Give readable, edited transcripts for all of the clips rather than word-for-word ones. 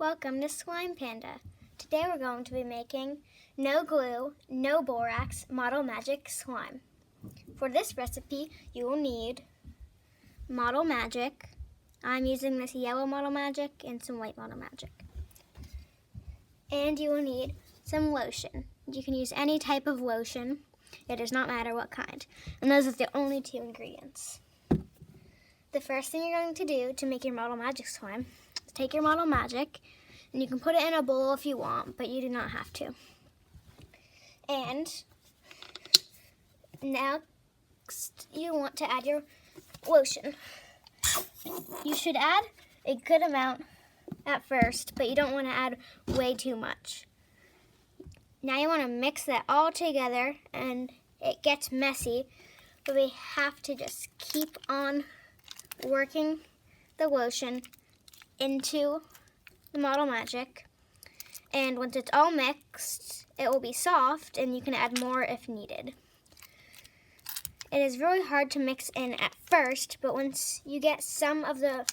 Welcome to Slime Panda. Today we're going to be making no glue, no borax, Model Magic slime. For this recipe, you will need Model Magic. I'm using this yellow Model Magic and some white Model Magic. And you will need some lotion. You can use any type of lotion. It does not matter what kind. And those are the only two ingredients. The first thing you're going to do to make your Model Magic slime is take your Model Magic, and you can put it in a bowl if you want, but you do not have to. And next, you want to add your lotion. You should add a good amount at first, but you don't want to add way too much. Now you want to mix that all together, and it gets messy, but we have to just keep on working the lotion into the Model Magic. And once it's all mixed, it will be soft, and you can add more if needed. It is really hard to mix in at first, but once you get some of the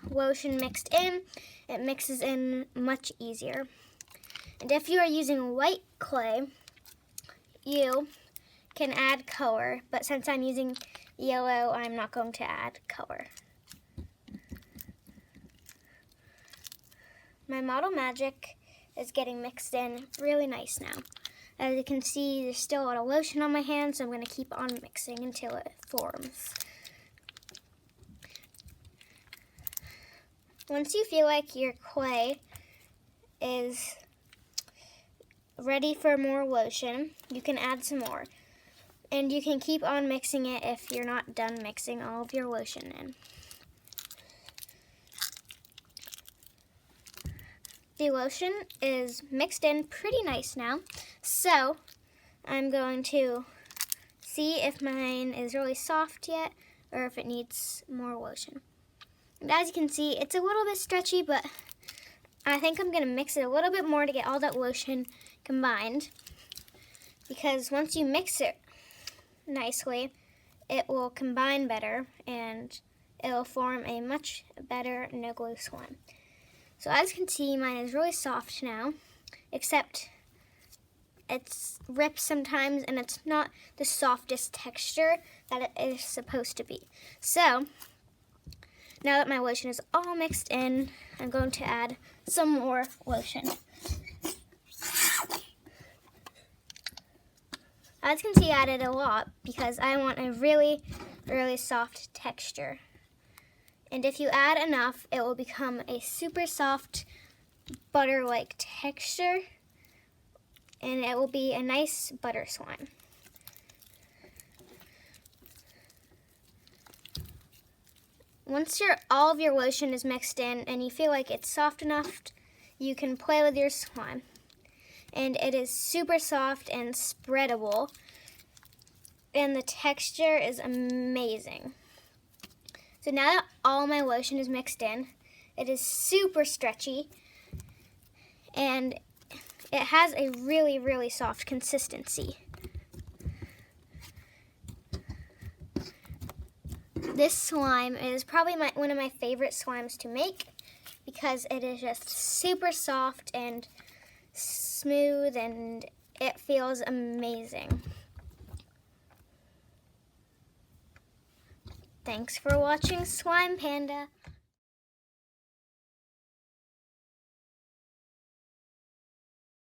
lotion mixed in, it mixes in much easier. And if you are using white clay, you can add color, but since I'm using yellow, I'm not going to add color. My Model Magic is getting mixed in really nice now. As you can see, there's still a lot of lotion on my hands, so I'm going to keep on mixing until it forms. Once you feel like your clay is ready for more lotion, you can add some more. And you can keep on mixing it if you're not done mixing all of your lotion in. The lotion is mixed in pretty nice now, so I'm going to see if mine is really soft yet or if it needs more lotion. And as you can see, it's a little bit stretchy, but I think I'm going to mix it a little bit more to get all that lotion combined, because once you mix it nicely, it will combine better and it will form a much better no glue slime. So as you can see, mine is really soft now, except it's ripped sometimes and it's not the softest texture that it is supposed to be. So now that my lotion is all mixed in, I'm going to add some more lotion. As you can see, I added a lot because I want a really, really soft texture. And if you add enough, it will become a super soft butter-like texture, and it will be a nice butter slime. Once all of your lotion is mixed in and you feel like it's soft enough, you can play with your slime. And it is super soft and spreadable, and the texture is amazing. So now that all my lotion is mixed in, it is super stretchy, and it has a really, really soft consistency. This slime is probably one of my favorite slimes to make because it is just super soft and smooth, and it feels amazing. Thanks for watching Slime Panda.